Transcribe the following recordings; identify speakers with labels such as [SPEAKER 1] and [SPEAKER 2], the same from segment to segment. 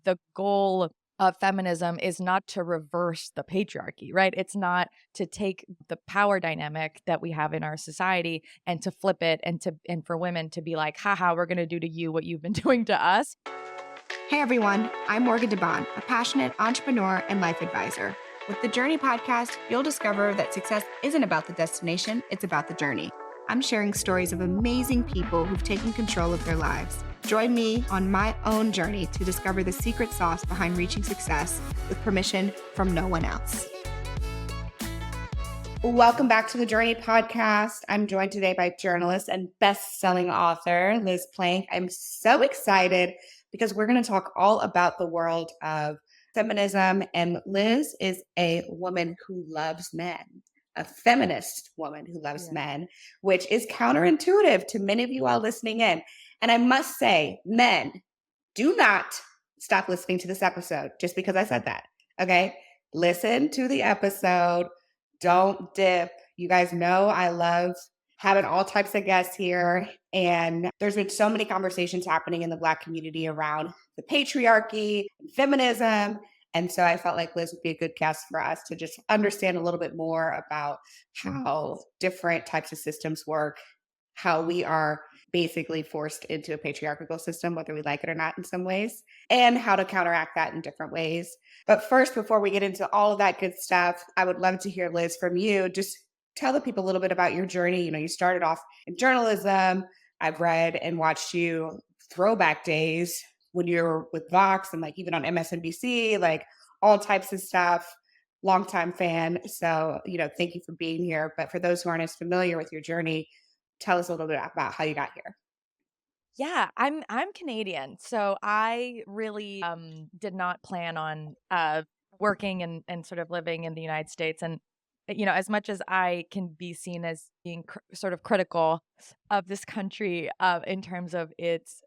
[SPEAKER 1] the goal of feminism is not to reverse the patriarchy, right? It's not to take the power dynamic that we have in our society and to flip it and for women to be like, haha, we're going to do to you what you've been doing to us.
[SPEAKER 2] Hey everyone, I'm Morgan DeBon, a passionate entrepreneur and life advisor. With the Journey podcast, you'll discover that success isn't about the destination, it's about the journey. I'm sharing stories of amazing people who've taken control of their lives. Join me on my own journey to discover the secret sauce behind reaching success with permission from no one else. Welcome back to the Journey podcast. I'm joined today by journalist and best-selling author Liz Plank. I'm so excited because we're going to talk all about the world of feminism. And Liz is a woman who loves men, a feminist woman who loves men, which is counterintuitive to many of you all listening in. And I must say, men, do not stop listening to this episode just because I said that. Okay? Listen to the episode. Don't dip. You guys know I love having all types of guests here. And there's been so many conversations happening in the Black community around the patriarchy, and feminism. And so I felt like Liz would be a good guest for us to just understand a little bit more about how different types of systems work, how we are basically forced into a patriarchal system, whether we like it or not in some ways, and how to counteract that in different ways. But first, before we get into all of that good stuff, I would love to hear, Liz, from you. Just tell the people a little bit about your journey. You know, you started off in journalism. I've read and watched you throwback days when you were with Vox and like even on MSNBC, like all types of stuff. Longtime fan. So, thank you for being here. But for those who aren't as familiar with your journey, tell us a little bit about how you got here.
[SPEAKER 1] Yeah, I'm Canadian, so I really did not plan on working and sort of living in the United States. And as much as I can be seen as being sort of critical of this country in terms of its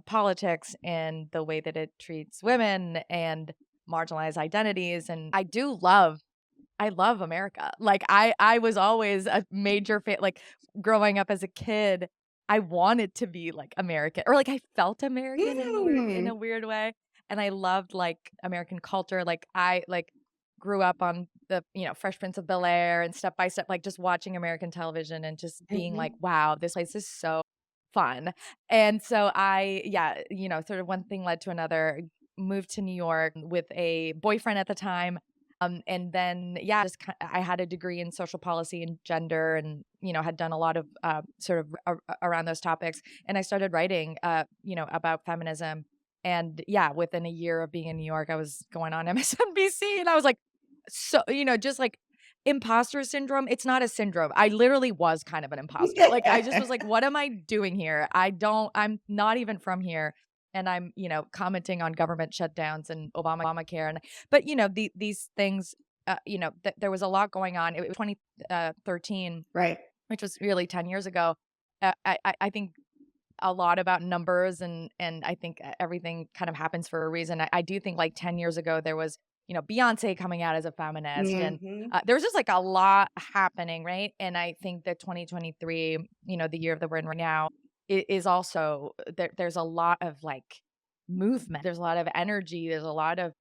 [SPEAKER 1] politics and the way that it treats women and marginalized identities, and I love America. Like I was always a major fan. Like growing up as a kid, I wanted to be like American, or like I felt American in a weird way. And I loved like American culture. Like I grew up on the, Fresh Prince of Bel-Air and Step by Step, like just watching American television and just being like, wow, this place is so fun. And so sort of one thing led to another, moved to New York with a boyfriend at the time. And then, I had a degree in social policy and gender and, had done a lot of sort of around those topics. And I started writing, about feminism. And within a year of being in New York, I was going on MSNBC and I was like, just like imposter syndrome. It's not a syndrome. I literally was kind of an imposter. Like I just was like, what am I doing here? I'm not even from here. And I'm, commenting on government shutdowns and Obamacare. But, these things, there was a lot going on. It was 2013,
[SPEAKER 2] Right.
[SPEAKER 1] which was really 10 years ago. I think a lot about numbers and I think everything kind of happens for a reason. I do think like 10 years ago, there was, Beyonce coming out as a feminist and there was just like a lot happening. Right. And I think that 2023, the year that we're in right now, is also there's a lot of like movement. There's a lot of energy. There's a lot of,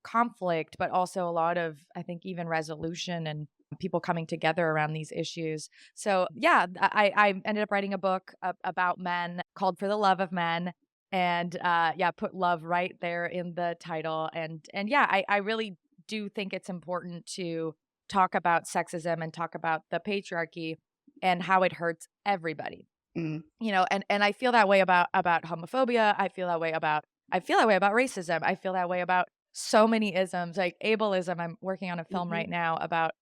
[SPEAKER 1] conflict, but also a lot of, I think, even resolution and people coming together around these issues. So I ended up writing a book about men called For the Love of Men. And put love right there in the title. And I really do think it's important to talk about sexism and talk about the patriarchy and how it hurts everybody. And I feel that way about homophobia. I feel that way about racism. I feel that way about so many isms, like ableism. I'm working on a film right now about,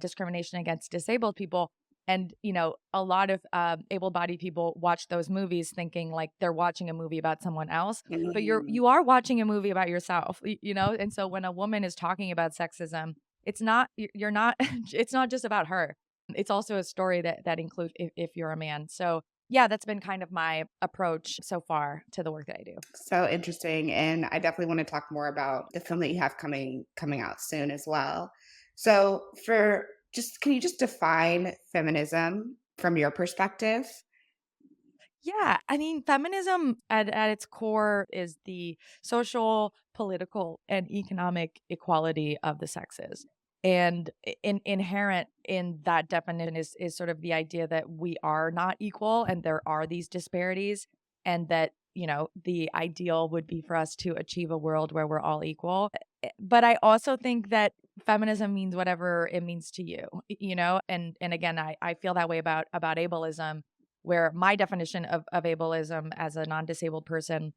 [SPEAKER 1] discrimination against disabled people. And, a lot of able-bodied people watch those movies thinking like they're watching a movie about someone else, but you are watching a movie about yourself, And so when a woman is talking about sexism, it's not it's not just about her. It's also a story that includes if you're a man. So that's been kind of my approach so far to the work that I do.
[SPEAKER 2] So interesting. And I definitely want to talk more about the film that you have coming out soon as well. So can you just define feminism from your perspective?
[SPEAKER 1] Yeah, I mean, feminism at its core is the social, political, and economic equality of the sexes. And inherent in that definition is sort of the idea that we are not equal and there are these disparities, and that, the ideal would be for us to achieve a world where we're all equal. But I also think that feminism means whatever it means to you, and again, I feel that way about ableism, where my definition of ableism as a non-disabled person,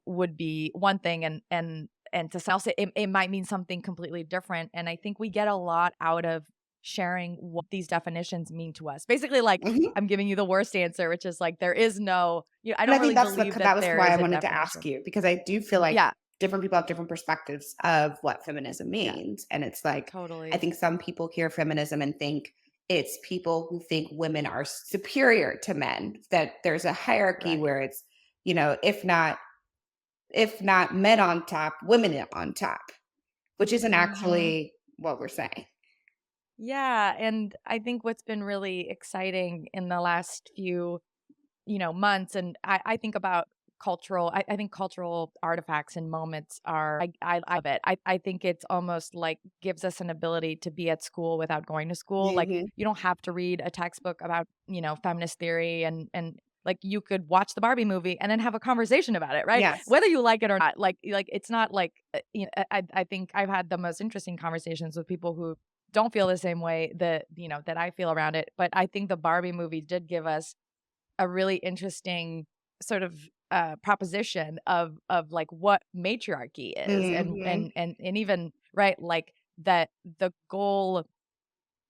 [SPEAKER 1] would be one thing, and to someone else it might mean something completely different. And I think we get a lot out of sharing what these definitions mean to us. Basically, like,
[SPEAKER 2] Mhm.
[SPEAKER 1] I'm giving you the worst answer, which is like there is no, I
[SPEAKER 2] And I
[SPEAKER 1] don't
[SPEAKER 2] think
[SPEAKER 1] really
[SPEAKER 2] that's what
[SPEAKER 1] believe that
[SPEAKER 2] that was
[SPEAKER 1] there
[SPEAKER 2] why I
[SPEAKER 1] is a
[SPEAKER 2] wanted to ask
[SPEAKER 1] definition.
[SPEAKER 2] you, because I do feel like
[SPEAKER 1] Yeah,
[SPEAKER 2] different people have different perspectives of what feminism
[SPEAKER 1] yeah,
[SPEAKER 2] means. And it's like, I
[SPEAKER 1] totally.
[SPEAKER 2] think some people hear feminism and think it's people who think women are superior to men, that there's a hierarchy
[SPEAKER 1] Right.
[SPEAKER 2] where it's, if not men on top, women on top, which isn't
[SPEAKER 1] Mhm.
[SPEAKER 2] actually what we're saying.
[SPEAKER 1] Yeah, and I think what's been really exciting in the last few months. And I think about I think cultural artifacts and moments are, I love it. I think it's almost like gives us an ability to be at school without going to school. Like,
[SPEAKER 2] Mhm.
[SPEAKER 1] you don't have to read a textbook about, feminist theory, and like you could watch the Barbie movie and then have a conversation about it, right?
[SPEAKER 2] Yes.
[SPEAKER 1] Whether you like it or not. Like it's not like, I think I've had the most interesting conversations with people who don't feel the same way that I feel around it. But I think the Barbie movie did give us a really interesting sort of proposition of like what matriarchy is, and
[SPEAKER 2] Mhm.
[SPEAKER 1] and and and even, right, like that the goal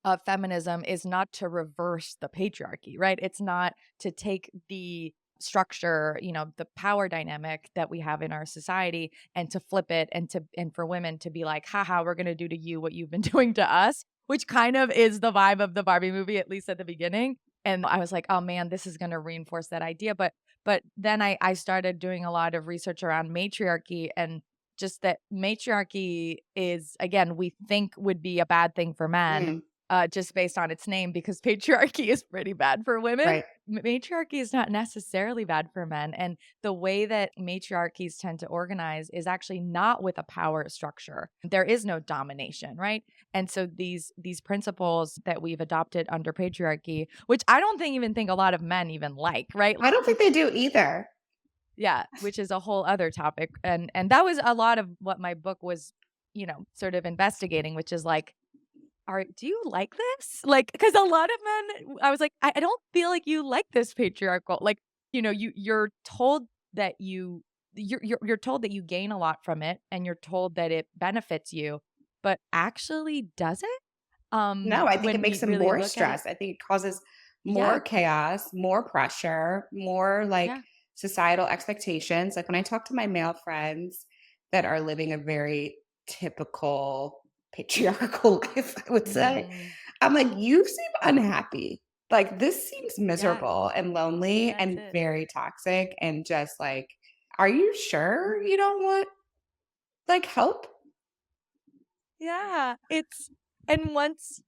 [SPEAKER 1] of feminism is not to reverse the patriarchy, right? It's not to take the structure, the power dynamic that we have in our society, and to flip it, and for women to be like, haha, we're going to do to you what you've been doing to us, which kind of is the vibe of the Barbie movie, at least at the beginning. And I was like, oh man, this is going to reinforce that idea. But then I started doing a lot of research around matriarchy, and just that matriarchy is, again, we think would be a bad thing for men,
[SPEAKER 2] Mm.
[SPEAKER 1] just based on its name, because patriarchy is pretty bad for women.
[SPEAKER 2] Right.
[SPEAKER 1] Matriarchy is not necessarily bad for men. And the way that matriarchies tend to organize is actually not with a power structure. There is no domination, right? And so these principles that we've adopted under patriarchy, which I don't think a lot of men even like, right?
[SPEAKER 2] I don't think they do either.
[SPEAKER 1] Yeah, which is a whole other topic. And that was a lot of what my book was, sort of investigating, which is like, are do you like this? Like, because a lot of men, I was like, I don't feel like you like this patriarchal, like, you're told that you're told that you gain a lot from it, and you're told that it benefits you, but actually, does it?
[SPEAKER 2] No, I think it
[SPEAKER 1] When we
[SPEAKER 2] makes them
[SPEAKER 1] really
[SPEAKER 2] more
[SPEAKER 1] look at it.
[SPEAKER 2] stressed. I think it causes more
[SPEAKER 1] Yeah,
[SPEAKER 2] chaos, more pressure, more like
[SPEAKER 1] yeah.
[SPEAKER 2] societal expectations. Like when I talk to my male friends that are living a very typical patriarchal life, I would say,
[SPEAKER 1] Mhm.
[SPEAKER 2] I'm like, you seem unhappy. Like this seems
[SPEAKER 1] Yeah,
[SPEAKER 2] miserable and lonely
[SPEAKER 1] that's
[SPEAKER 2] and
[SPEAKER 1] it.
[SPEAKER 2] very toxic. And just like, are you sure you don't want like help?
[SPEAKER 1] Yeah, it's and once,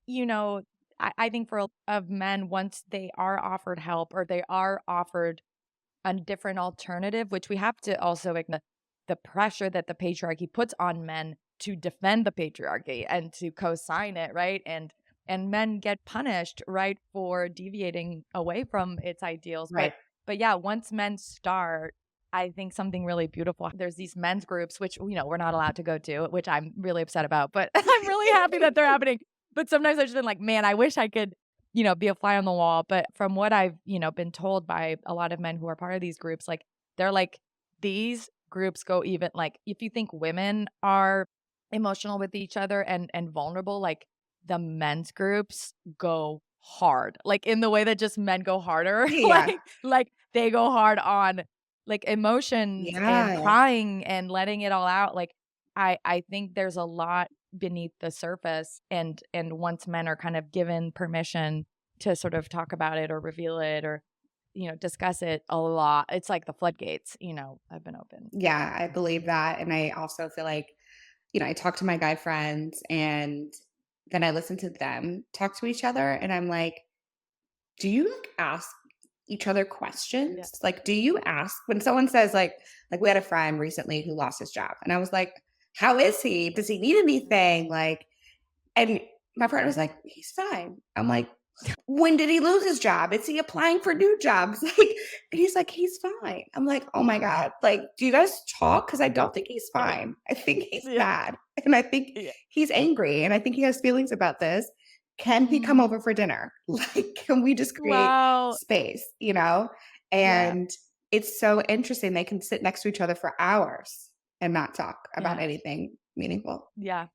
[SPEAKER 1] I think for of men, once they are offered help, or they are offered a different alternative, which we have to also acknowledge the pressure that the patriarchy puts on men to defend the patriarchy and to co-sign it, right? And men get punished, right, for deviating away from its ideals. But
[SPEAKER 2] Right.
[SPEAKER 1] but yeah, once men start, I think something really beautiful. There's these men's groups, which, we're not allowed to go to, which I'm really upset about, but I'm really happy that they're happening. But sometimes I've just been like, man, I wish I could, be a fly on the wall. But from what I've, been told by a lot of men who are part of these groups, like, they're like, these groups go even, like, if you think women are emotional with each other and vulnerable, like, the men's groups go hard, like, in the way that just men go harder,
[SPEAKER 2] Yeah.
[SPEAKER 1] like they go hard on, like, emotions and
[SPEAKER 2] Yeah.
[SPEAKER 1] crying and letting it all out. Like, I think there's a lot beneath the surface, and once men are kind of given permission to sort of talk about it or reveal it, or, discuss it a lot, it's like the floodgates, have been open.
[SPEAKER 2] Yeah, I believe that. And I also feel like, I talk to my guy friends and then I listen to them talk to each other. And I'm like, do you like ask each other questions? Like, do you ask when someone says like we had a friend recently who lost his job, and I was like, "How is he? Does he need anything?" Like, and my friend was like, "He's fine." I'm like, "When did he lose his job? Is he applying for new jobs?" Like, and he's like, "He's fine." I'm like, "Oh my God. Like, do you guys talk? Because I don't think he's fine. I think he's
[SPEAKER 1] Yeah.
[SPEAKER 2] bad. And I think
[SPEAKER 1] Yeah.
[SPEAKER 2] he's angry. And I think he has feelings about this. Can he come
[SPEAKER 1] Mhm.
[SPEAKER 2] over for dinner? Like, can we just create
[SPEAKER 1] Wow.
[SPEAKER 2] space, you know?"
[SPEAKER 1] Yeah.
[SPEAKER 2] And it's so interesting. They can sit next to each other for hours and not talk about
[SPEAKER 1] Yeah.
[SPEAKER 2] anything meaningful.
[SPEAKER 1] Yeah.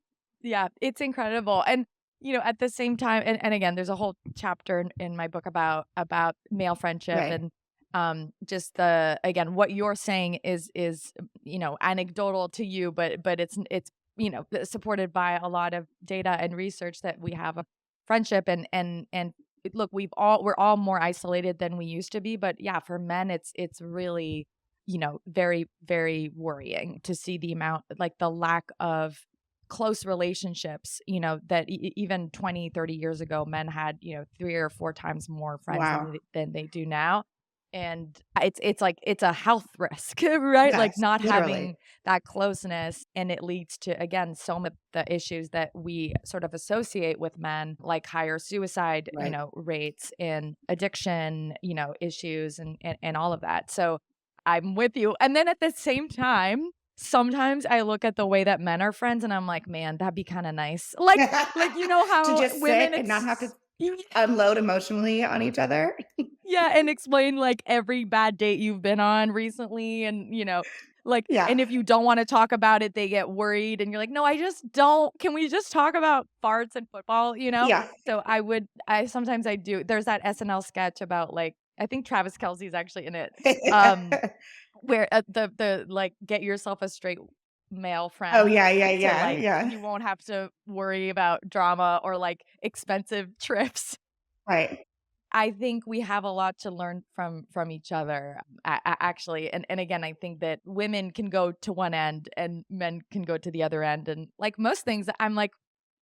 [SPEAKER 1] Yeah. It's incredible. And at the same time, and again, there's a whole chapter in my book about male friendship
[SPEAKER 2] Right.
[SPEAKER 1] and just the again, what you're saying is anecdotal to you, but it's supported by a lot of data and research that we have of friendship and look, we're all more isolated than we used to be, but yeah, for men it's really very, very worrying to see the amount, like the lack of close relationships, that even 20, 30 years ago, men had, 3 or 4 times more friends
[SPEAKER 2] Wow.
[SPEAKER 1] than they do now. And it's like it's a health risk, right? Like
[SPEAKER 2] Yes.
[SPEAKER 1] not
[SPEAKER 2] Literally.
[SPEAKER 1] having that closeness, and it leads to again some of the issues that we sort of associate with men, like higher suicide,
[SPEAKER 2] Right.
[SPEAKER 1] rates and addiction, issues and all of that. So I'm with you. And then at the same time, sometimes I look at the way that men are friends and I'm like, man, that'd be kind of nice. Like
[SPEAKER 2] To
[SPEAKER 1] how
[SPEAKER 2] just sit
[SPEAKER 1] women
[SPEAKER 2] and not have to
[SPEAKER 1] you
[SPEAKER 2] unload emotionally on each other.
[SPEAKER 1] yeah, and explain like every bad date you've been on recently and like
[SPEAKER 2] Yeah.
[SPEAKER 1] and if you don't want to talk about it, they get worried and you're like, "No, I just don't. Can we just talk about farts and football?"
[SPEAKER 2] Yeah.
[SPEAKER 1] So I sometimes I do. There's that SNL sketch about like I think Travis Kelce's actually in it. Um Where, the like, get yourself a straight male
[SPEAKER 2] Oh,
[SPEAKER 1] friend
[SPEAKER 2] yeah, yeah,
[SPEAKER 1] to,
[SPEAKER 2] yeah,
[SPEAKER 1] like
[SPEAKER 2] yeah.
[SPEAKER 1] you won't have to worry about drama or, like, expensive trips.
[SPEAKER 2] Right.
[SPEAKER 1] I think we have a lot to learn from each other, actually, and again, I think that women can go to one end and men can go to the other end, and, like most things, I'm like,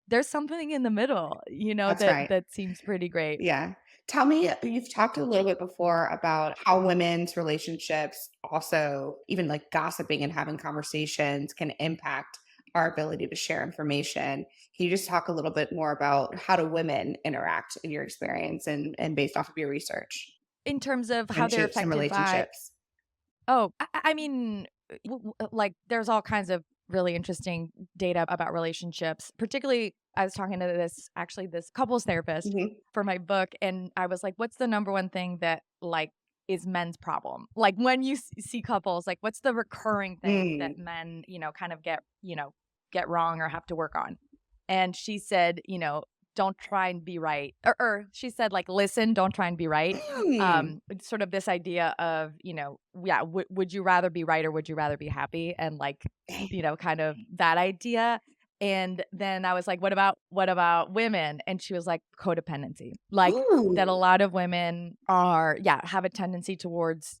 [SPEAKER 1] there's something in the middle,
[SPEAKER 2] That's
[SPEAKER 1] that
[SPEAKER 2] right.
[SPEAKER 1] that seems pretty great.
[SPEAKER 2] Yeah. Tell me, you've talked a little bit before about how women's relationships also, even like gossiping and having conversations, can impact our ability to share information. Can you just talk a little bit more about how do women interact in your experience and based off of your research,
[SPEAKER 1] In terms of how they're
[SPEAKER 2] friendships and
[SPEAKER 1] affected by
[SPEAKER 2] relationships?
[SPEAKER 1] Oh, I mean, like there's all kinds of really interesting data about relationships. Particularly, I was talking to this couples therapist
[SPEAKER 2] Hmm.
[SPEAKER 1] for my book, and I was like, "What's the number one thing that like is men's problem? Like when you see couples, like what's the recurring thing that
[SPEAKER 2] Mm.
[SPEAKER 1] men, kind of get wrong or have to work on?" And she said, don't try and be right, or she said like, listen, don't try and be right,
[SPEAKER 2] Mm.
[SPEAKER 1] sort of this idea of yeah, would you rather be right or would you rather be happy, and like kind of that idea. And then I was like, what about women? And she was like, codependency, like that a
[SPEAKER 2] Ooh.
[SPEAKER 1] lot of women are, yeah, have a tendency towards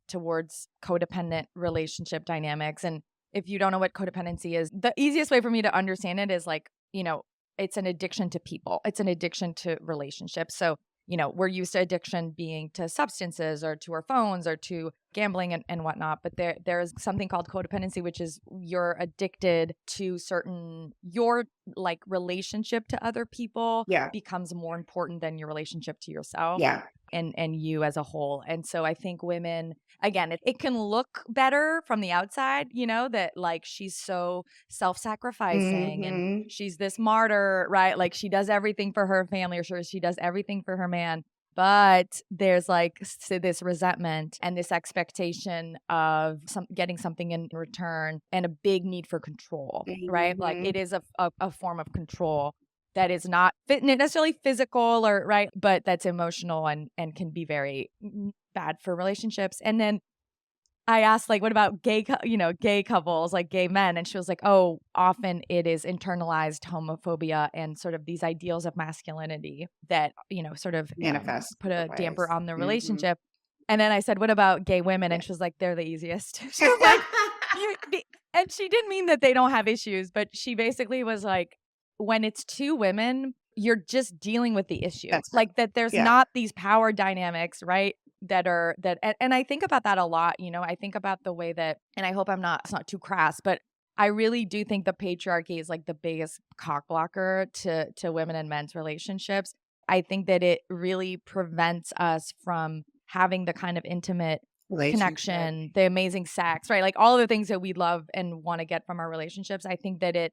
[SPEAKER 1] codependent relationship dynamics. And if you don't know what codependency is, the easiest way for me to understand it is like, it's an addiction to people. It's an addiction to relationships. So, we're used to addiction being to substances or to our phones or to gambling and whatnot. But there is something called codependency, which is you're addicted to your like relationship to other people
[SPEAKER 2] Yeah.
[SPEAKER 1] becomes more important than your relationship to yourself
[SPEAKER 2] Yeah.
[SPEAKER 1] and you as a whole. And so I think women, again, it can look better from the outside, that like she's so self-sacrificing and
[SPEAKER 2] Hmm.
[SPEAKER 1] she's this martyr, right? Like she does everything for her family, or sure she does everything for her man. But there's like this resentment and this expectation of getting something in return and a big need for control, right? Like
[SPEAKER 2] Hmm.
[SPEAKER 1] it is a form of control that is not necessarily physical, or right, but that's emotional and can be very bad for relationships. And then I asked, like, what about gay couples, like gay men? And she was like, oh, often it is internalized homophobia and sort of these ideals of masculinity that, sort of
[SPEAKER 2] Manifest
[SPEAKER 1] put
[SPEAKER 2] different
[SPEAKER 1] a damper
[SPEAKER 2] ways.
[SPEAKER 1] on the
[SPEAKER 2] Hmm.
[SPEAKER 1] relationship. And then I said, what about gay women?
[SPEAKER 2] Yeah.
[SPEAKER 1] And she was like, they're the easiest. She was like, and she didn't mean that they don't have issues, but she basically was like, when it's two women, you're just dealing with the issue.
[SPEAKER 2] That's true.
[SPEAKER 1] Like that there's
[SPEAKER 2] Yeah.
[SPEAKER 1] not these power dynamics, right? and I think about that a lot, I think about the way that, and I hope it's not too crass, but I really do think the patriarchy is like the biggest cock blocker to women and men's relationships. I think that it really prevents us from having the kind of intimate
[SPEAKER 2] Relationship.
[SPEAKER 1] connection, the amazing sex, right? Like all of the things that we love and want to get from our relationships. I think that it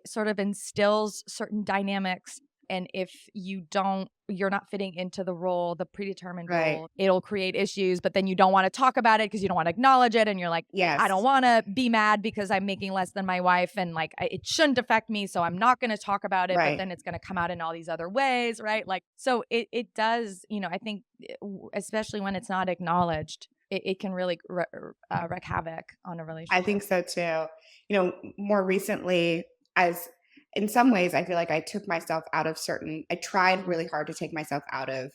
[SPEAKER 1] sort of instills certain dynamics. And if you're not fitting into the role, the predetermined
[SPEAKER 2] Right.
[SPEAKER 1] role, it'll create issues, but then you don't want to talk about it because you don't want to acknowledge it. And you're like, I don't
[SPEAKER 2] Yes.
[SPEAKER 1] want to be mad because I'm making less than my wife and like it shouldn't affect me. So I'm not going to talk about it, but
[SPEAKER 2] Right.
[SPEAKER 1] then it's going to come out in all these other ways, right? Like, so it does, I think, especially when it's not acknowledged, it can really wreak havoc on a
[SPEAKER 2] I
[SPEAKER 1] relationship.
[SPEAKER 2] think so too. More recently, as in some ways, I feel like I tried really hard to take myself out of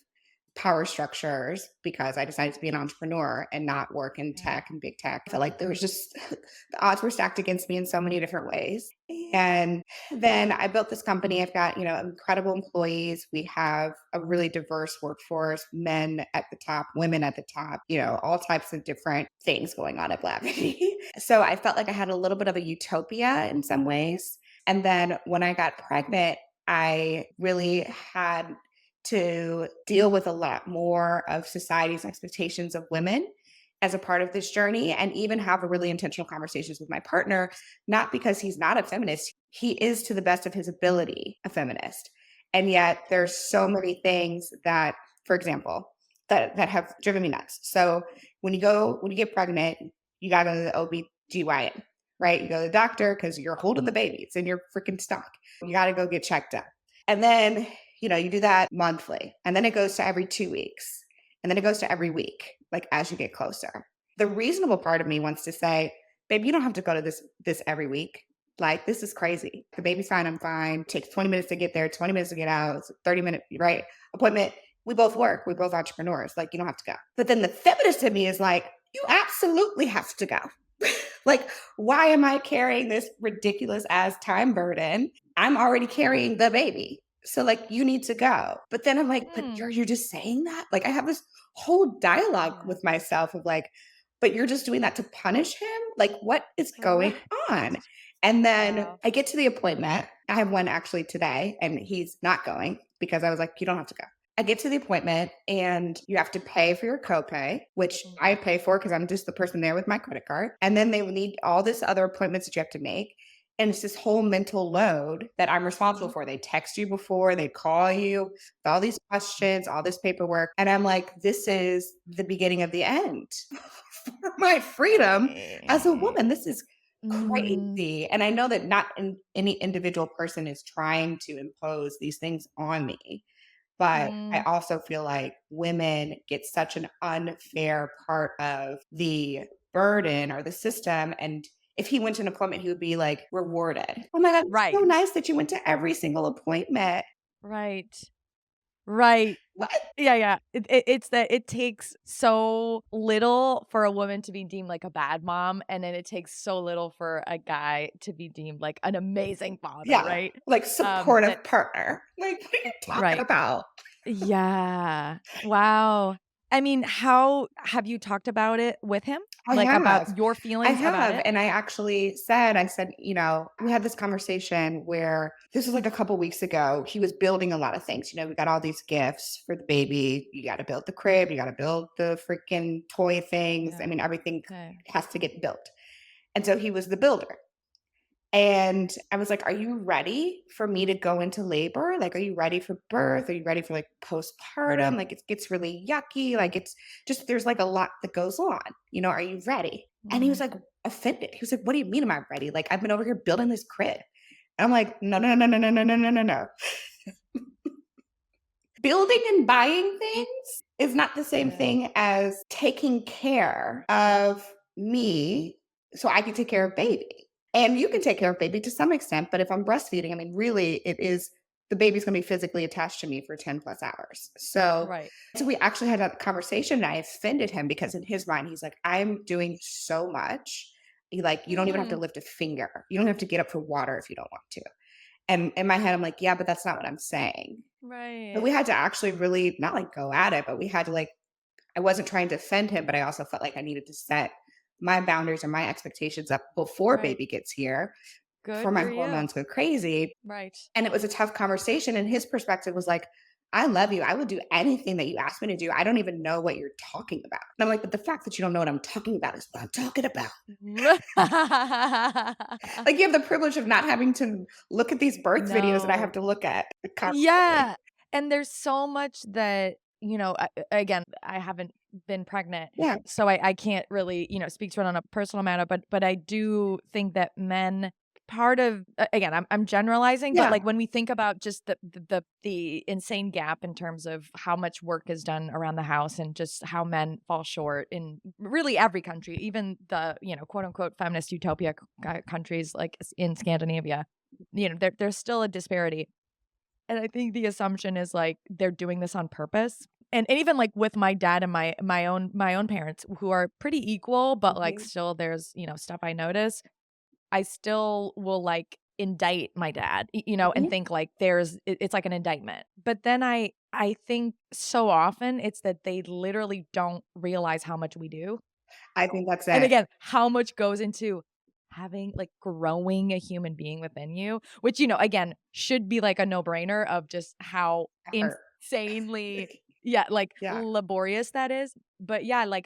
[SPEAKER 2] power structures because I decided to be an entrepreneur and not work in
[SPEAKER 1] Yeah.
[SPEAKER 2] tech and big tech. I felt like there was just the odds were stacked against me in so many different ways. And then I built this company. I've got, incredible employees. We have a really diverse workforce, men at the top, women at the top, all types of different things going on at Blavity. So I felt like I had a little bit of a utopia in some ways. And then when I got pregnant, I really had to deal with a lot more of society's expectations of women as a part of this journey, and even have a really intentional conversations with my partner, not because he's not a feminist. He is, to the best of his ability, a feminist. And yet there's so many things that, for example, that have driven me nuts. So when you get pregnant, you got to go to the OB/GYN, right? You go to the doctor because you're holding the baby. It's in your freaking stomach. You got to go get checked up. And then, you do that monthly, and then it goes to every 2 weeks, and then it goes to every week, like as you get closer. The reasonable part of me wants to say, babe, you don't have to go to this every week. Like, this is crazy. The baby's fine. I'm fine. Takes 20 minutes to get there, 20 minutes to get out. It's a 30-minute, right? Appointment. We both work. We're both entrepreneurs. Like, you don't have to go. But then the feminist in me is like, you absolutely have to go. Like, why am I carrying this ridiculous ass time burden? I'm already carrying the baby. So like, you need to go. But then I'm like, but
[SPEAKER 1] Hmm.
[SPEAKER 2] you're just saying that? Like, I have this whole dialogue
[SPEAKER 1] Yeah.
[SPEAKER 2] with myself of like, but you're just doing that to punish him? Like, what is going
[SPEAKER 1] Right.
[SPEAKER 2] on? And then
[SPEAKER 1] Wow.
[SPEAKER 2] I get to the appointment. I have one actually today, and he's not going because I was like, you don't have to go. I get to the appointment and you have to pay for your copay, which I pay for because I'm just the person there with my credit card. And then they need all this other appointments that you have to make. And it's this whole mental load that I'm responsible for. They text you before, they call you with all these questions, all this paperwork. And I'm like, this is the beginning of the end for my freedom as a
[SPEAKER 1] Right.
[SPEAKER 2] woman. This is
[SPEAKER 1] Mhm.
[SPEAKER 2] crazy. And I know that not any individual person is trying to impose these things on me. But I
[SPEAKER 1] Mm.
[SPEAKER 2] also feel like women get such an unfair part of the burden or the system. And if he went to an appointment, he would be like rewarded. Oh my God, it's so
[SPEAKER 1] Right.
[SPEAKER 2] nice that you went to every single appointment.
[SPEAKER 1] Right. Right.
[SPEAKER 2] What?
[SPEAKER 1] Yeah, yeah. It's that it takes so little for a woman to be deemed like a bad mom, and then it takes so little for a guy to be deemed like an amazing father,
[SPEAKER 2] Yeah.
[SPEAKER 1] right?
[SPEAKER 2] Like
[SPEAKER 1] That
[SPEAKER 2] supportive partner. Like, what are you talking
[SPEAKER 1] right.
[SPEAKER 2] about?
[SPEAKER 1] Yeah. Wow. I mean, how have you talked about it with him?
[SPEAKER 2] I
[SPEAKER 1] Like, about
[SPEAKER 2] have.
[SPEAKER 1] your
[SPEAKER 2] I
[SPEAKER 1] feelings about
[SPEAKER 2] have.
[SPEAKER 1] it?
[SPEAKER 2] And I said, we had this conversation where this was like a couple weeks ago. He was building a lot of things. We got all these gifts for the baby. You got to build the crib, you got to build the freaking toy things. I
[SPEAKER 1] Yeah.
[SPEAKER 2] mean, everything
[SPEAKER 1] Okay.
[SPEAKER 2] has to get built. And so he was the builder. And I was like, are you ready for me to go into labor? Like, are you ready for birth? Are you ready for like postpartum? Like, it gets really yucky. Like, it's just, there's like a lot that goes on. Are you ready? And he was
[SPEAKER 1] Mhm.
[SPEAKER 2] like offended. He was like, what do you mean, am I ready? Like, I've been over here building this crib. And I'm like, no, no, no, no, no, no, no, no, no, no. Building and buying things is not the same
[SPEAKER 1] Yeah.
[SPEAKER 2] thing as taking care of me so I can take care of baby. And you can take care of baby to some extent, but if I'm breastfeeding, I mean, really, it is the baby's going to be physically attached to me for 10 plus hours.
[SPEAKER 1] Right.
[SPEAKER 2] So we actually had a conversation and I offended him because in his mind, he's like, I'm doing so much. You don't even have to
[SPEAKER 1] Mm.
[SPEAKER 2] lift a finger. You don't have to get up for water if you don't want to. And in my head, I'm like, yeah, but that's not what I'm saying. But
[SPEAKER 1] Right.
[SPEAKER 2] we had to actually really not like go at it, but we had to like I wasn't trying to offend him, but I also felt like I needed to set my boundaries and my expectations up before
[SPEAKER 1] Right.
[SPEAKER 2] baby gets here for
[SPEAKER 1] Good
[SPEAKER 2] my
[SPEAKER 1] for you.
[SPEAKER 2] hormones go crazy.
[SPEAKER 1] Right.
[SPEAKER 2] And it was a tough conversation. And his perspective was like, I love you. I would do anything that you ask me to do. I don't even know what you're talking about. And I'm like, but the fact that you don't know what I'm talking about is what I'm talking about. Like you have the privilege of not having to look at these birth videos that I have
[SPEAKER 1] No.
[SPEAKER 2] to look at constantly.
[SPEAKER 1] Yeah, and there's so much that, again, I haven't been pregnant,
[SPEAKER 2] Yeah.
[SPEAKER 1] so I can't really, speak to it on a personal matter, but I do think that men part of again, I'm generalizing, but,
[SPEAKER 2] Yeah.
[SPEAKER 1] like, when we think about just the insane gap in terms of how much work is done around the house and just how men fall short in really every country, even the, quote, unquote, "feminist utopia" countries like in Scandinavia, there's still a disparity. And I think the assumption is, like, they're doing this on purpose. And even, like, with my dad and my own parents who are pretty equal, but, like,
[SPEAKER 2] Mhm.
[SPEAKER 1] still there's, stuff I notice, I still will, like, indict my dad, and
[SPEAKER 2] Mhm.
[SPEAKER 1] think, like, it's like an indictment. But then I think so often it's that they literally don't realize how much we do.
[SPEAKER 2] I think that's
[SPEAKER 1] And
[SPEAKER 2] it.
[SPEAKER 1] again, how much goes into having like, growing a human being within you, which, again, should be like a no-brainer of just how
[SPEAKER 2] Effort.
[SPEAKER 1] insanely yeah, like,
[SPEAKER 2] Yeah.
[SPEAKER 1] laborious that is. But yeah, like,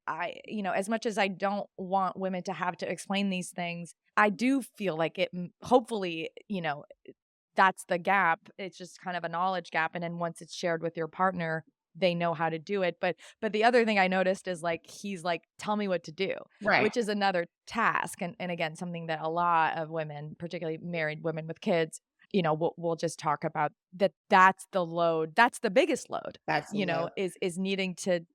[SPEAKER 1] as much as I don't want women to have to explain these things, I do feel like hopefully, that's the gap. It's just kind of a knowledge gap, and then once it's shared with your partner, they know how to do it. But the other thing I noticed is, like, he's like, "Tell me what to do,"
[SPEAKER 2] Right.
[SPEAKER 1] which is another task, and again, something that a lot of women, particularly married women with kids, will just talk about that's the load. That's the biggest load,
[SPEAKER 2] That's the load.
[SPEAKER 1] is needing to,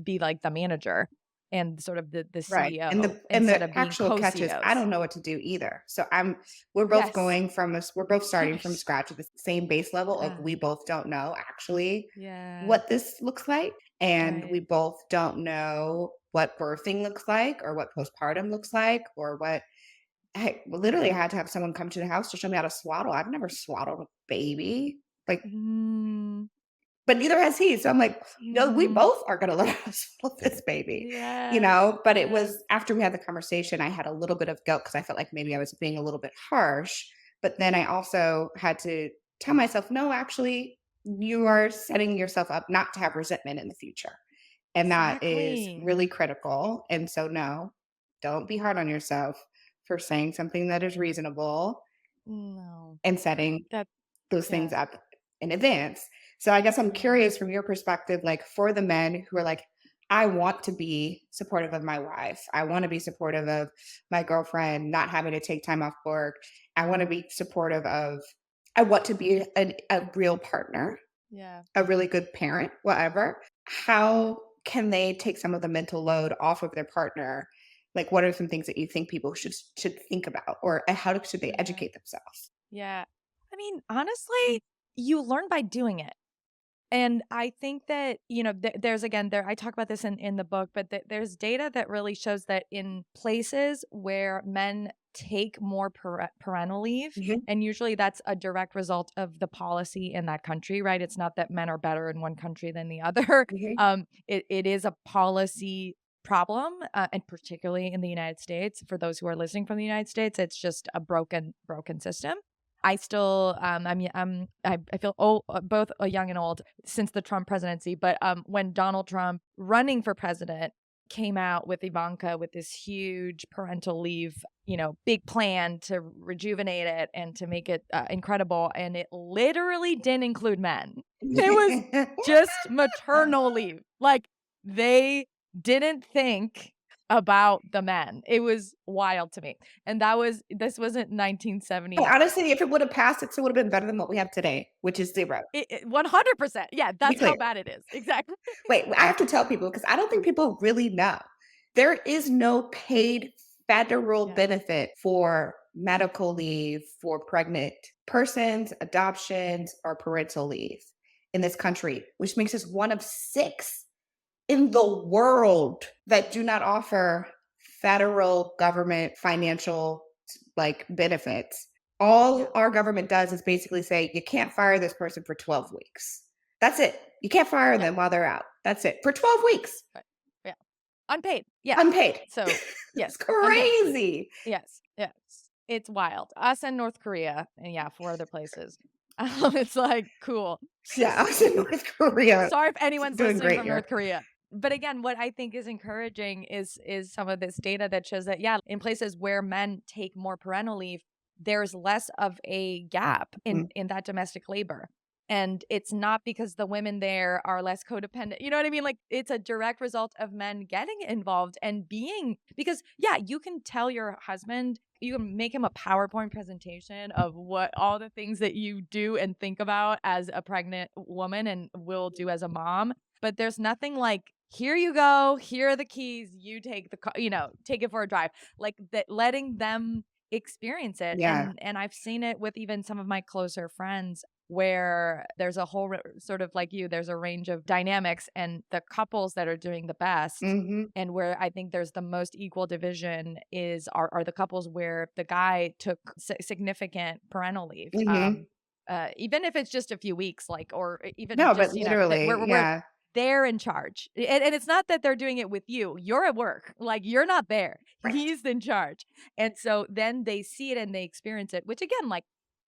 [SPEAKER 1] be like the manager and sort of the
[SPEAKER 2] Right, and
[SPEAKER 1] CEO
[SPEAKER 2] the
[SPEAKER 1] instead of being
[SPEAKER 2] actual catch is I
[SPEAKER 1] co-CEOs.
[SPEAKER 2] don't know what to do either. So
[SPEAKER 1] Yes.
[SPEAKER 2] we're both starting from scratch at the same base level of
[SPEAKER 1] Yeah.
[SPEAKER 2] we both don't know actually
[SPEAKER 1] Yeah.
[SPEAKER 2] what this looks like, and we
[SPEAKER 1] Right.
[SPEAKER 2] both don't know what birthing looks like or what postpartum looks like or what I literally had to have someone come to the house to show me how to swaddle. I've never swaddled a baby. Like
[SPEAKER 1] Mm.
[SPEAKER 2] but neither has he. So I'm like, no, we
[SPEAKER 1] Mhm.
[SPEAKER 2] both are gonna learn how to swallow this baby,
[SPEAKER 1] Yeah.
[SPEAKER 2] But it
[SPEAKER 1] Yeah.
[SPEAKER 2] was after we had the conversation, I had a little bit of guilt because I felt like maybe I was being a little bit harsh. But then I also had to tell myself, no, actually, you are setting yourself up not to have resentment in the future. And that is
[SPEAKER 1] Exactly.
[SPEAKER 2] really critical. And so no, don't be hard on yourself for saying something that is reasonable
[SPEAKER 1] No.
[SPEAKER 2] and setting
[SPEAKER 1] That
[SPEAKER 2] those things
[SPEAKER 1] yeah.
[SPEAKER 2] up in advance. So I guess I'm
[SPEAKER 1] Yeah.
[SPEAKER 2] curious from your perspective, like for the men who are like, I want to be supportive of my wife. I want to be supportive of my girlfriend not having to take time off work. I want to be supportive of, I want to be a real partner,
[SPEAKER 1] Yeah.
[SPEAKER 2] a really good parent, whatever. How can they take some of the mental load off of their partner? Like, what are some things that you think people should think about, or how should they
[SPEAKER 1] Yeah.
[SPEAKER 2] educate themselves?
[SPEAKER 1] Yeah. I mean, honestly, you learn by doing it. And I think that, there's again, I talk about this in the book, but there's data that really shows that in places where men take more parental leave,
[SPEAKER 2] Mhm,
[SPEAKER 1] and usually that's a direct result of the policy in that country, right? It's not that men are better in one country than the other.
[SPEAKER 2] mhm.
[SPEAKER 1] It is a policy problem, and particularly in the United States. For those who are listening from the United States, it's just a broken system. I still, I feel old, both young and old since the Trump presidency. But when Donald Trump running for president came out with Ivanka with this huge parental leave, big plan to rejuvenate it and to make it incredible, and it literally didn't include men. It was just maternal leave. Like they didn't think about the men. It was wild to me. And this wasn't
[SPEAKER 2] And
[SPEAKER 1] 1970.
[SPEAKER 2] honestly, if it would have passed, it still would have been better than what we have today, which is 0,
[SPEAKER 1] It 100%. Yeah,
[SPEAKER 2] to be
[SPEAKER 1] that's how
[SPEAKER 2] clear.
[SPEAKER 1] bad it is. Exactly.
[SPEAKER 2] Wait, I have to tell people because I don't think people really know. There is no paid federal
[SPEAKER 1] Yeah.
[SPEAKER 2] benefit for medical leave for pregnant persons, adoptions, or parental leave in this country, which makes us one of 6 in the world that do not offer federal government financial like benefits.
[SPEAKER 1] Yeah.
[SPEAKER 2] All our government does is basically say you can't fire this person for 12 weeks. That's it. You can't fire
[SPEAKER 1] Yeah.
[SPEAKER 2] them while they're out. That's it. For 12 weeks.
[SPEAKER 1] Right. Yeah. Unpaid. Yeah.
[SPEAKER 2] Unpaid.
[SPEAKER 1] So,
[SPEAKER 2] It's
[SPEAKER 1] yes, unpaid.
[SPEAKER 2] crazy.
[SPEAKER 1] Yes, yes. It's wild. Us and North Korea, and yeah, 4 other places. It's like, cool.
[SPEAKER 2] Yeah, I was in North Korea
[SPEAKER 1] Sorry if anyone's
[SPEAKER 2] doing
[SPEAKER 1] listening
[SPEAKER 2] great
[SPEAKER 1] from North
[SPEAKER 2] here.
[SPEAKER 1] Korea. But again, what I think is encouraging is some of this data that shows that, yeah, in places where men take more parental leave, there's less of a gap
[SPEAKER 2] Mhm.
[SPEAKER 1] in that domestic labor. And it's not because the women there are less codependent. You know what I mean? Like, it's a direct result of men getting involved and being, because yeah, you can tell your husband, you can make him a PowerPoint presentation of what all the things that you do and think about as a pregnant woman and will do as a mom. But there's nothing like, here you go, here are the keys, you take the car, take it for a drive. Like that, letting them experience it.
[SPEAKER 2] Yeah.
[SPEAKER 1] And I've seen it with even some of my closer friends where there's a whole sort of like you, there's a range of dynamics, and the couples that are doing the best
[SPEAKER 2] Mhm.
[SPEAKER 1] and where I think there's the most equal division are the couples where the guy took significant parental leave.
[SPEAKER 2] Mhm.
[SPEAKER 1] Even if it's just a few weeks, like, or even
[SPEAKER 2] No, but
[SPEAKER 1] just, that
[SPEAKER 2] literally,
[SPEAKER 1] we're
[SPEAKER 2] yeah.
[SPEAKER 1] they're in charge. And it's not that they're doing it with you. You're at work. Like, you're not there.
[SPEAKER 2] Right.
[SPEAKER 1] He's in charge. And so then they see it and they experience it, which again, like,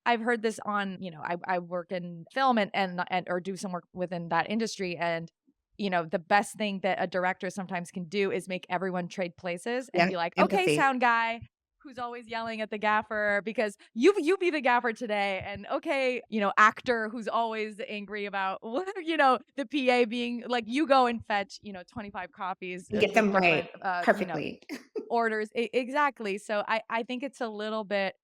[SPEAKER 1] I've heard this on, I work in film and or do some work within that industry. And, the best thing that a director sometimes can do is make everyone trade places and
[SPEAKER 2] Yeah.
[SPEAKER 1] be like, okay,
[SPEAKER 2] Empathy.
[SPEAKER 1] sound guy who's always yelling at the gaffer because you be the gaffer today. And okay, actor who's always angry about, the PA being like, you go and fetch, 25 copies
[SPEAKER 2] And get
[SPEAKER 1] with
[SPEAKER 2] them right
[SPEAKER 1] different,
[SPEAKER 2] perfectly.
[SPEAKER 1] orders. Exactly. So I think it's a little bit,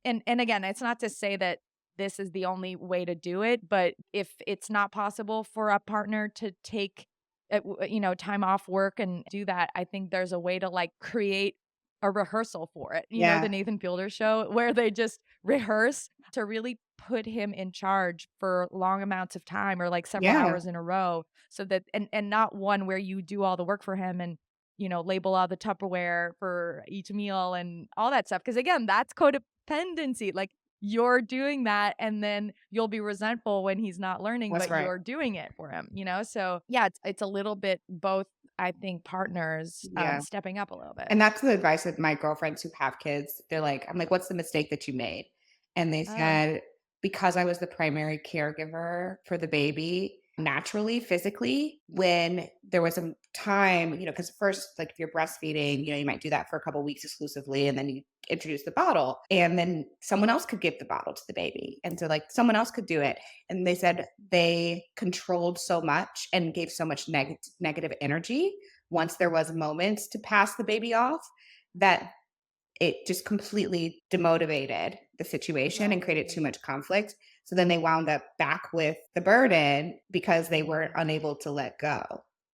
[SPEAKER 1] and again, it's not to say that this is the only way to do it, but if it's not possible for a partner to take time off work and do that, I think there's a way to like create a rehearsal for it. The
[SPEAKER 2] Yeah.
[SPEAKER 1] Nathan Fielder show where they just rehearse to really put him in charge for long amounts of time or like several
[SPEAKER 2] Yeah.
[SPEAKER 1] hours in a row, so that and not one where you do all the work for him and label all the Tupperware for each meal and all that stuff. Because again, that's codependency. Like, you're doing that and then you'll be resentful when he's not learning,
[SPEAKER 2] That's
[SPEAKER 1] but
[SPEAKER 2] right.
[SPEAKER 1] you're doing it for him. So yeah, it's a little bit both, I think, partners
[SPEAKER 2] Yeah.
[SPEAKER 1] stepping up a little bit.
[SPEAKER 2] And that's the advice of my girlfriends who have kids. They're like, I'm like, what's the mistake that you made? And they
[SPEAKER 1] Oh,
[SPEAKER 2] said, because I was the primary caregiver for the baby, naturally, physically, when there was a time, because first, like if you're breastfeeding, you might do that for a couple weeks exclusively, and then you introduce the bottle, and then someone else could give the bottle to the baby. And so, like, someone else could do it. And they said they controlled so much and gave so much negative energy once there was moments to pass the baby off, that it just completely demotivated the situation and created too
[SPEAKER 1] right.
[SPEAKER 2] much conflict. So then they wound up back with the burden because they were
[SPEAKER 1] Mm.
[SPEAKER 2] unable to let go.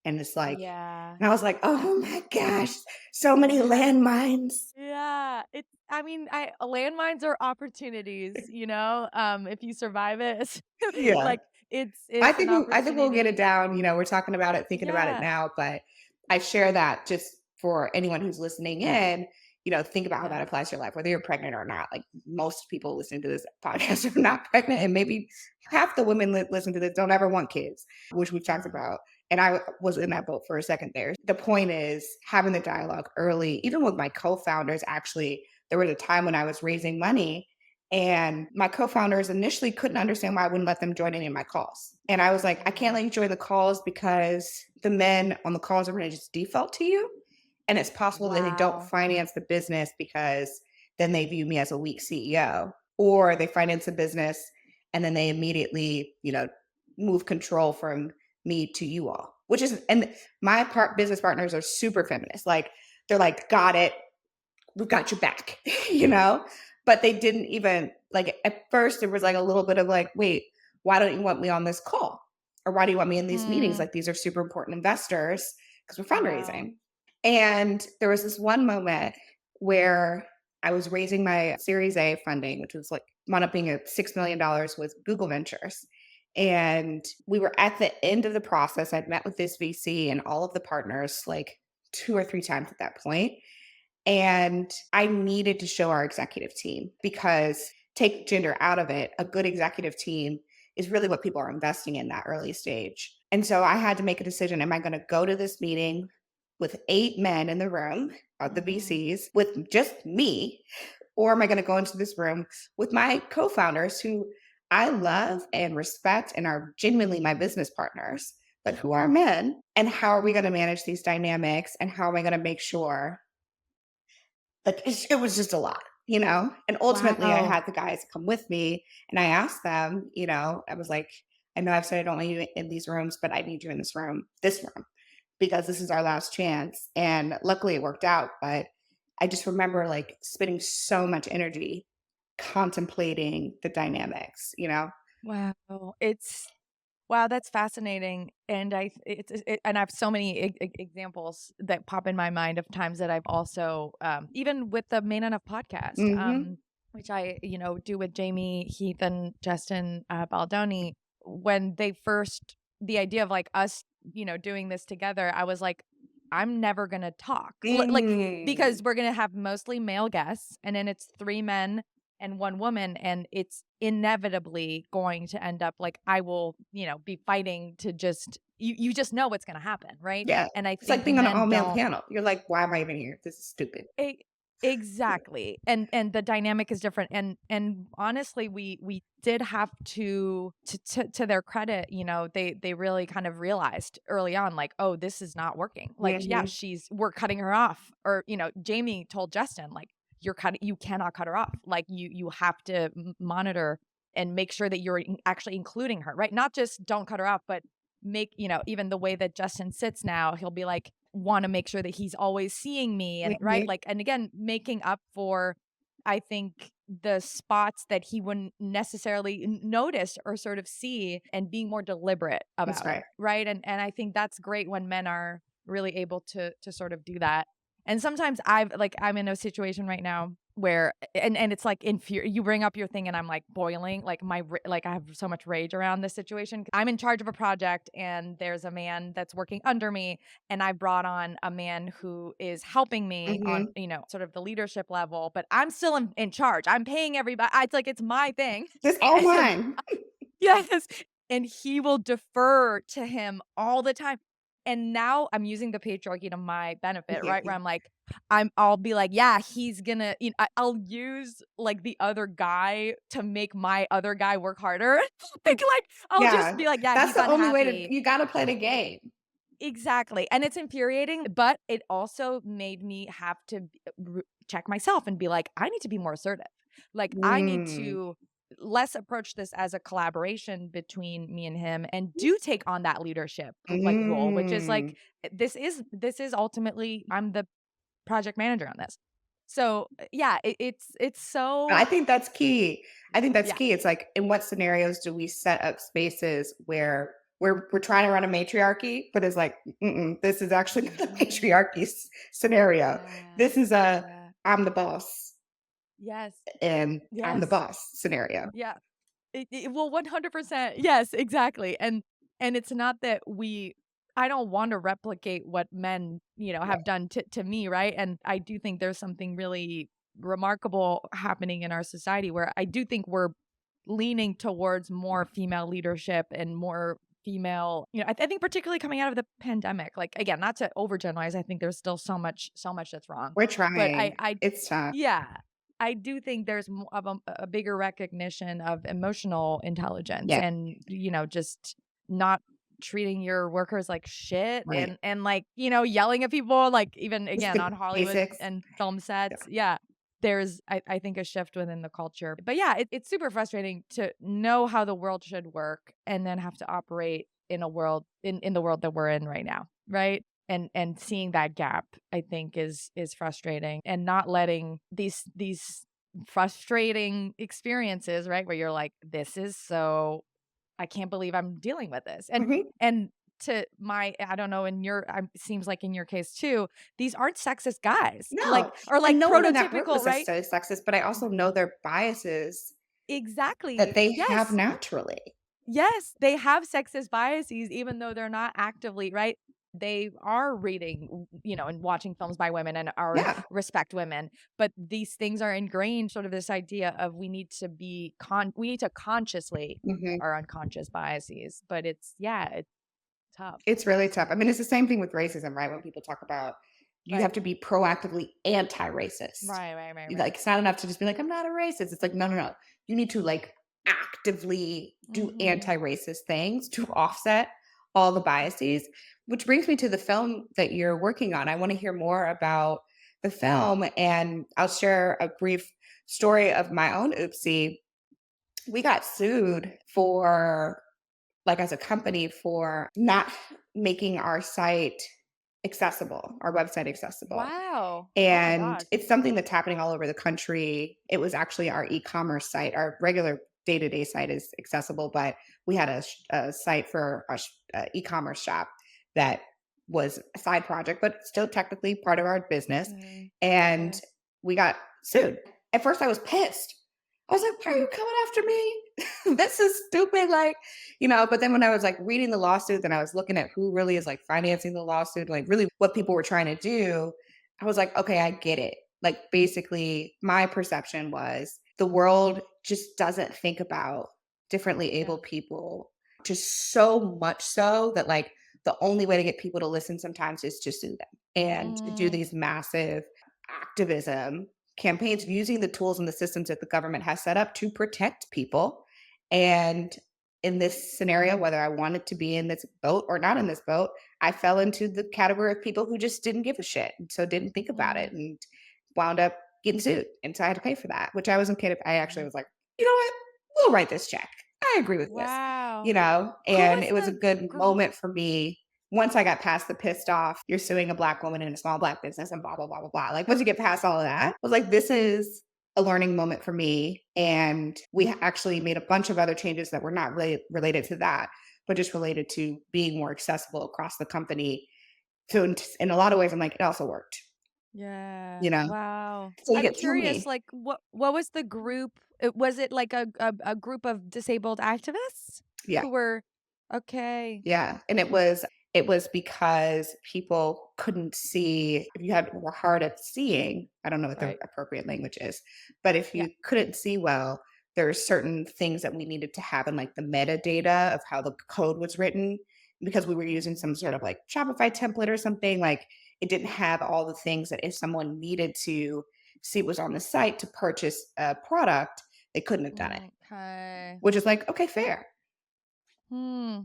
[SPEAKER 2] And it's like,
[SPEAKER 1] Yeah.
[SPEAKER 2] and I was like, oh my gosh, so many
[SPEAKER 1] Yeah.
[SPEAKER 2] landmines.
[SPEAKER 1] Yeah. I mean, landmines are opportunities, if you survive it.
[SPEAKER 2] Yeah.
[SPEAKER 1] Like, it's an
[SPEAKER 2] I think we'll get it
[SPEAKER 1] opportunity.
[SPEAKER 2] down. We're talking about it, thinking about it
[SPEAKER 1] Yeah.
[SPEAKER 2] now, but I share that just for anyone who's listening in. Think about how that
[SPEAKER 1] Yeah.
[SPEAKER 2] applies to your life, whether you're pregnant or not. Like, most people listening to this podcast are not pregnant, and maybe half the women listen to this don't ever want kids, which we've talked
[SPEAKER 1] Mhm.
[SPEAKER 2] about. And I was in that boat for a second there. The point is having the dialogue early, even with my co-founders. Actually, there was a time when I was raising money, and my co-founders initially couldn't understand why I wouldn't let them join any of my calls. And I was like, I can't
[SPEAKER 1] Mm.
[SPEAKER 2] let you join the calls because the men on the calls are going to just default to you. And it's possible that they don't
[SPEAKER 1] Wow.
[SPEAKER 2] finance the business because then they view me as a weak CEO, or they finance the business and then they immediately, move control from me to you all, which is, and my business partners are super feminist. Like, they're like, got it, we've got your back, you know? But they didn't even, like, at first there was like a little bit of like, wait, why don't you want me on this call? Or why do you want me in these meetings?
[SPEAKER 1] Mm.
[SPEAKER 2] Like, these are super important investors because we're
[SPEAKER 1] Wow.
[SPEAKER 2] fundraising. And there was this one moment where I was raising my Series A funding, which was like wound up being at $6 million with Google Ventures. And we were at the end of the process. I'd met with this VC and all of the partners like 2 or 3 times at that point. And I needed to show our executive team, because take gender out of it, a good executive team is really what people are investing in that early stage. And so I had to make a decision. Am I going to go to this meeting with 8 men in the room of the
[SPEAKER 1] Mhm.
[SPEAKER 2] VCs with just me? Or am I going to go into this room with my co founders who I love and respect and are genuinely my business partners, but who are men? And how are we going to manage these dynamics? And how am I going to make sure like, it was just a lot, you know? And ultimately, I
[SPEAKER 1] Wow.
[SPEAKER 2] had the guys come with me and I asked them, I was like, I know I've said I don't want you in these rooms, but I need you in this room, because this is our last chance. And luckily it worked out. But I just remember like spending so much energy contemplating the dynamics, you know?
[SPEAKER 1] Wow. It's Wow, that's fascinating, and I have so many examples that pop in my mind of times that I've also, even with the Main Enough podcast,
[SPEAKER 2] Hmm.
[SPEAKER 1] which I, do with Jamie, Heath, and Justin, Baldoni, when they first the idea of, like, us, doing this together, I was like, "I'm never gonna talk."
[SPEAKER 2] Mm.
[SPEAKER 1] Because we're gonna have mostly male guests, and then it's 3 men and 1 woman, and it's inevitably going to end up like I will, be fighting to just you just know what's gonna happen, right?
[SPEAKER 2] Yeah.
[SPEAKER 1] And I
[SPEAKER 2] It's like
[SPEAKER 1] think
[SPEAKER 2] being on an all
[SPEAKER 1] men
[SPEAKER 2] male
[SPEAKER 1] don't
[SPEAKER 2] panel. You're like, why am I even here? This is stupid.
[SPEAKER 1] e exactly, and the dynamic is different, and honestly, we did have to their credit, they really kind of realized early on, like, "Oh, this is not working." Like, yeah,
[SPEAKER 2] Hmm.
[SPEAKER 1] we're cutting her off, or, Jamie told Justin, like, you cannot cut her off. Like, you have to monitor and make sure that you're actually including her, right? Not just don't cut her off, but make, even the way that Justin sits now, he'll be like, want to make sure that he's always seeing me, and right,
[SPEAKER 2] Hmm.
[SPEAKER 1] like, and again, making up for, I think, the spots that he wouldn't necessarily notice or sort of see, and being more deliberate
[SPEAKER 2] That's
[SPEAKER 1] about it,
[SPEAKER 2] right.
[SPEAKER 1] right? And I think that's great when men are really able to sort of do that. And sometimes I'm in a situation right now where, and it's like, you bring up your thing and I'm like boiling, like like I have so much rage around this situation. I'm in charge of a project and there's a man that's working under me, and I brought on a man who is helping me on,
[SPEAKER 2] Hmm.
[SPEAKER 1] sort of the leadership level, but I'm still in charge. I'm paying everybody. It's like it's my thing.
[SPEAKER 2] This all
[SPEAKER 1] And
[SPEAKER 2] mine.
[SPEAKER 1] yes, and he will defer to him all the time. And now I'm using the patriarchy to my benefit, right? Where I'm like, I'll be like, yeah, he's gonna, I'll use like the other guy to make my other guy work harder. Like, I'll just
[SPEAKER 2] Yeah.
[SPEAKER 1] be like, yeah,
[SPEAKER 2] That's
[SPEAKER 1] he's
[SPEAKER 2] the only way
[SPEAKER 1] unhappy.
[SPEAKER 2] to you gotta play the game.
[SPEAKER 1] Exactly, and it's infuriating, but it also made me have to check myself and be like, "I need to be more assertive." Like, I need
[SPEAKER 2] Mm.
[SPEAKER 1] to less approach this as a collaboration between me and him, and do take on that leadership, like, role, which is like,
[SPEAKER 2] Mm.
[SPEAKER 1] this is ultimately I'm the project manager on this. So, yeah, it's
[SPEAKER 2] I
[SPEAKER 1] so
[SPEAKER 2] think that's key. I think that's
[SPEAKER 1] yeah.
[SPEAKER 2] key. It's like, in what scenarios do we set up spaces where we're trying to run a matriarchy, but it's like, mm-mm, this is actually not a
[SPEAKER 1] Mhm.
[SPEAKER 2] matriarchy scenario.
[SPEAKER 1] Yeah.
[SPEAKER 2] This is a
[SPEAKER 1] Yeah.
[SPEAKER 2] I'm the boss
[SPEAKER 1] Yes.
[SPEAKER 2] and I'm the
[SPEAKER 1] Yes.
[SPEAKER 2] boss scenario.
[SPEAKER 1] Yeah. Well, 100%. Yes, exactly, and it's not that I don't want to replicate what men,
[SPEAKER 2] Yeah.
[SPEAKER 1] have done to me, right? And I do think there's something really remarkable happening in our society where I do think we're leaning towards more female leadership and more female, I think particularly coming out of the pandemic. Like, again, not to overgeneralize, I think there's still so much that's wrong.
[SPEAKER 2] We're
[SPEAKER 1] But
[SPEAKER 2] trying. It's tough.
[SPEAKER 1] yeah, I do think there's of a bigger recognition of emotional intelligence,
[SPEAKER 2] Yeah.
[SPEAKER 1] and, just not treating your workers like shit,
[SPEAKER 2] Right.
[SPEAKER 1] and like, yelling at people, like, even
[SPEAKER 2] Just
[SPEAKER 1] again
[SPEAKER 2] the
[SPEAKER 1] on Hollywood
[SPEAKER 2] basics.
[SPEAKER 1] and film
[SPEAKER 2] Yeah.
[SPEAKER 1] sets. Yeah. There's, I think, a shift within the culture. But yeah, it's super frustrating to know how the world should work and then have to operate in the world that we're in right now, right? And seeing that gap, I think, is frustrating, and not letting these frustrating experiences, right, where you're like, this is so I can't believe I'm dealing with this.
[SPEAKER 2] Mhm.
[SPEAKER 1] And to my I don't know, in your seems like in your case too, these aren't sexist guys.
[SPEAKER 2] No,
[SPEAKER 1] Like, or
[SPEAKER 2] and
[SPEAKER 1] like
[SPEAKER 2] no one in that room
[SPEAKER 1] prototypical,
[SPEAKER 2] is
[SPEAKER 1] right?
[SPEAKER 2] necessarily sexist, but I also know
[SPEAKER 1] Mhm.
[SPEAKER 2] their biases that
[SPEAKER 1] Exactly.
[SPEAKER 2] they have
[SPEAKER 1] Yes.
[SPEAKER 2] naturally.
[SPEAKER 1] Yes, they have sexist biases even though they're not actively, right? they are reading, and watching films by women and are
[SPEAKER 2] Yeah.
[SPEAKER 1] respect women. But these things are ingrained, sort of this idea of we need to consciously
[SPEAKER 2] Mhm.
[SPEAKER 1] our unconscious biases. But it's tough.
[SPEAKER 2] It's really tough. I mean, it's the same thing with racism, right? When people talk about you have
[SPEAKER 1] Right.
[SPEAKER 2] to be proactively anti-racist.
[SPEAKER 1] Right, right, right, right.
[SPEAKER 2] Like, it's not enough to just be like, I'm not a racist. It's like, no, no, no. You need to like actively do
[SPEAKER 1] Mhm.
[SPEAKER 2] anti-racist things to offset all the biases, which brings me to the film that you're working on. I want to hear more about the film, and I'll share a brief story of my own oopsie. We got sued for, like, as a company, for not making our site accessible, our website accessible.
[SPEAKER 1] Wow. Oh my
[SPEAKER 2] And
[SPEAKER 1] gosh.
[SPEAKER 2] it's something that's happening all over the country. It was actually our e-commerce site. Our regular day-to-day site is accessible, but we had a site for our e-commerce shop that was a side project, but still technically part of our business.
[SPEAKER 1] Mhm.
[SPEAKER 2] And
[SPEAKER 1] Okay.
[SPEAKER 2] we got sued. At first, I was pissed. I was like, "Why are you coming after me? This is stupid." Like, but then when I was like reading the lawsuit, then I was looking at who really is like financing the lawsuit, like really what people were trying to do. I was like, okay, I get it. Like, basically, my perception was the world just doesn't think about differently
[SPEAKER 1] Yeah.
[SPEAKER 2] able people, just so much so that, like, the only way to get people to listen sometimes is to sue them and to do
[SPEAKER 1] Mm.
[SPEAKER 2] these massive activism campaigns using the tools and the systems that the government has set up to protect people. And in this scenario, whether I wanted to be in this boat or not in this boat, I fell into the category of people who just didn't give a shit, and so didn't think about it,
[SPEAKER 1] Mm.
[SPEAKER 2] and wound up getting sued. And so I had to pay for that, which I wasn't kidding. I actually
[SPEAKER 1] Mm.
[SPEAKER 2] was like, you know what? We'll write this check. I agree with this,
[SPEAKER 1] Wow. Who
[SPEAKER 2] and
[SPEAKER 1] was
[SPEAKER 2] it was a
[SPEAKER 1] the
[SPEAKER 2] good
[SPEAKER 1] group?
[SPEAKER 2] moment for me once I got past the pissed off, you're suing a black woman in a small black business and blah, blah, blah, blah, blah. Like, once you get past all of that, I was like, this is a learning moment for me. And we actually made a bunch of other changes that were not really related to that, but just related to being more accessible across the company. So in a lot of ways, I'm like, it also worked,
[SPEAKER 1] Yeah.
[SPEAKER 2] you know?
[SPEAKER 1] Wow.
[SPEAKER 2] So
[SPEAKER 1] I'm
[SPEAKER 2] yeah, tell
[SPEAKER 1] curious,
[SPEAKER 2] me.
[SPEAKER 1] like, what was the group? Was it like a group of disabled activists
[SPEAKER 2] Yeah.
[SPEAKER 1] who were okay?
[SPEAKER 2] Yeah, and it was because people couldn't see. If you were hard at seeing, I don't know what the
[SPEAKER 1] Right.
[SPEAKER 2] appropriate language is, but if
[SPEAKER 1] Yeah.
[SPEAKER 2] you couldn't see well, there are certain things that we needed to have in, like, the metadata of how the code was written, because we were using some sort of like Shopify template or something. Like, it didn't have all the things that if someone needed to see what was on the site to purchase a product, they couldn't have done it.
[SPEAKER 1] Okay.
[SPEAKER 2] Which is like, okay, fair.
[SPEAKER 1] Hmm.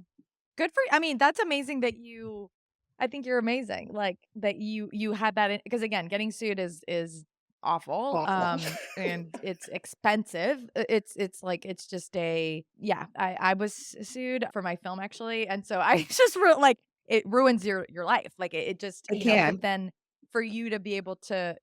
[SPEAKER 1] Good for I mean, that's amazing that you I think you're amazing, like, that you had that because again, getting sued is awful,
[SPEAKER 2] Awful.
[SPEAKER 1] and it's expensive. It's like it's just a yeah, I was sued for my film actually, and so I just like, it ruins your life, like, it just,
[SPEAKER 2] It
[SPEAKER 1] but
[SPEAKER 2] can.
[SPEAKER 1] then for you to be able to,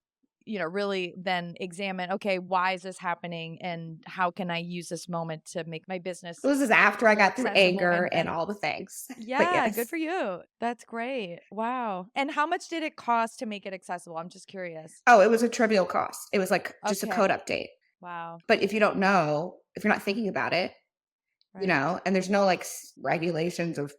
[SPEAKER 1] really then examine, "Okay, why is this happening, and how can I use this moment to make my business
[SPEAKER 2] This is after I
[SPEAKER 1] more
[SPEAKER 2] got through
[SPEAKER 1] accessible?"
[SPEAKER 2] anger
[SPEAKER 1] And
[SPEAKER 2] and all the things. But
[SPEAKER 1] yeah, good
[SPEAKER 2] yes.
[SPEAKER 1] for you. That's great. Wow. And how much did it cost to make it accessible? I'm just curious.
[SPEAKER 2] Oh, it was a trivial cost. It was like just a code
[SPEAKER 1] Okay.
[SPEAKER 2] update.
[SPEAKER 1] Wow.
[SPEAKER 2] But if you don't know, if you're not thinking about it,
[SPEAKER 1] Right.
[SPEAKER 2] and there's no like regulations of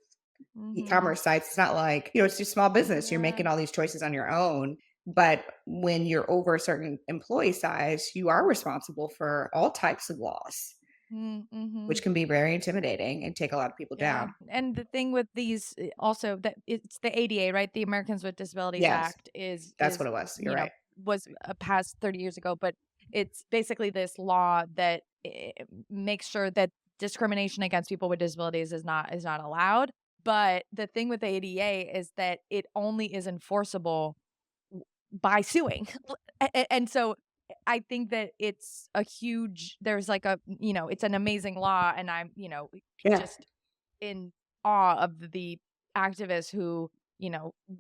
[SPEAKER 1] Mhm.
[SPEAKER 2] e-commerce sites, it's not like, it's just small business. You're
[SPEAKER 1] Yeah.
[SPEAKER 2] making all these choices on your own. But when you're over a certain employee size, you are responsible for all types of laws,
[SPEAKER 1] Mhm.
[SPEAKER 2] which can be very intimidating and take a lot of people
[SPEAKER 1] Yeah.
[SPEAKER 2] down.
[SPEAKER 1] And the thing with these also that it's the ADA, right? The Americans with Disabilities
[SPEAKER 2] Yes,
[SPEAKER 1] Act is
[SPEAKER 2] that's what it was. You're right.
[SPEAKER 1] was passed 30 years ago, but it's basically this law that makes sure that discrimination against people with disabilities is not allowed. But the thing with the ADA is that it only is enforceable by suing. And so I think that it's a huge there's like it's an amazing law, and I'm,
[SPEAKER 2] Yeah.
[SPEAKER 1] just in awe of the activists who,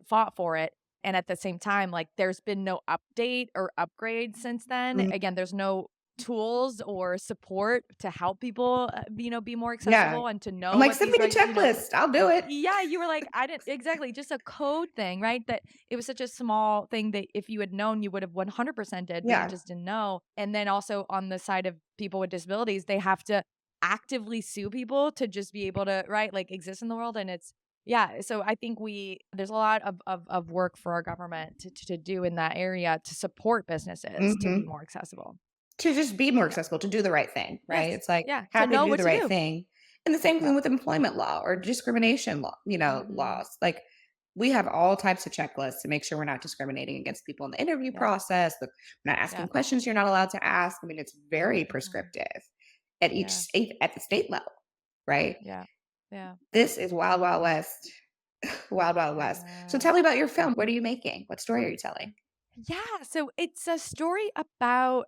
[SPEAKER 1] fought for it. And at the same time, like, there's been no update or upgrade since then.
[SPEAKER 2] Mhm.
[SPEAKER 1] Again, there's no tools or support to help people, be more
[SPEAKER 2] Yeah.
[SPEAKER 1] accessible and to
[SPEAKER 2] I'm
[SPEAKER 1] know
[SPEAKER 2] like,
[SPEAKER 1] what
[SPEAKER 2] send
[SPEAKER 1] these
[SPEAKER 2] me a
[SPEAKER 1] rights,
[SPEAKER 2] checklist. I'll do it.
[SPEAKER 1] yeah, you were like, I didn't exactly, just a code thing, right? That it was such a small thing that if you had known, you would have 100% did, but you
[SPEAKER 2] Yeah.
[SPEAKER 1] just didn't know. And then also on the side of people with disabilities, they have to actively sue people to just be able to, right, like, exist in the world. And Yeah, so I think there's a lot of work for our government to do in that area to support businesses to be
[SPEAKER 2] Mhm.
[SPEAKER 1] more accessible.
[SPEAKER 2] To just be more
[SPEAKER 1] Yeah.
[SPEAKER 2] accessible, to do the right thing, right?
[SPEAKER 1] Yes.
[SPEAKER 2] It's like,
[SPEAKER 1] Yeah,
[SPEAKER 2] how
[SPEAKER 1] to
[SPEAKER 2] to
[SPEAKER 1] know
[SPEAKER 2] do
[SPEAKER 1] what
[SPEAKER 2] the
[SPEAKER 1] to
[SPEAKER 2] right
[SPEAKER 1] do.
[SPEAKER 2] thing. And the same
[SPEAKER 1] Yeah.
[SPEAKER 2] thing with employment law or discrimination law,
[SPEAKER 1] Mhm.
[SPEAKER 2] laws. Like, we have all types of checklists to make sure we're not discriminating against people in the interview
[SPEAKER 1] Yeah.
[SPEAKER 2] process. We're not
[SPEAKER 1] Yeah.
[SPEAKER 2] asking questions you're not allowed to ask. I mean, it's very
[SPEAKER 1] Mhm.
[SPEAKER 2] prescriptive at each
[SPEAKER 1] Yeah.
[SPEAKER 2] state, at the state level, right?
[SPEAKER 1] Yeah. Yeah.
[SPEAKER 2] This is wild, wild west, wild, wild west. So
[SPEAKER 1] Yeah.
[SPEAKER 2] tell me about your film. What are you making? What story are you telling?
[SPEAKER 1] Yeah, so it's a story about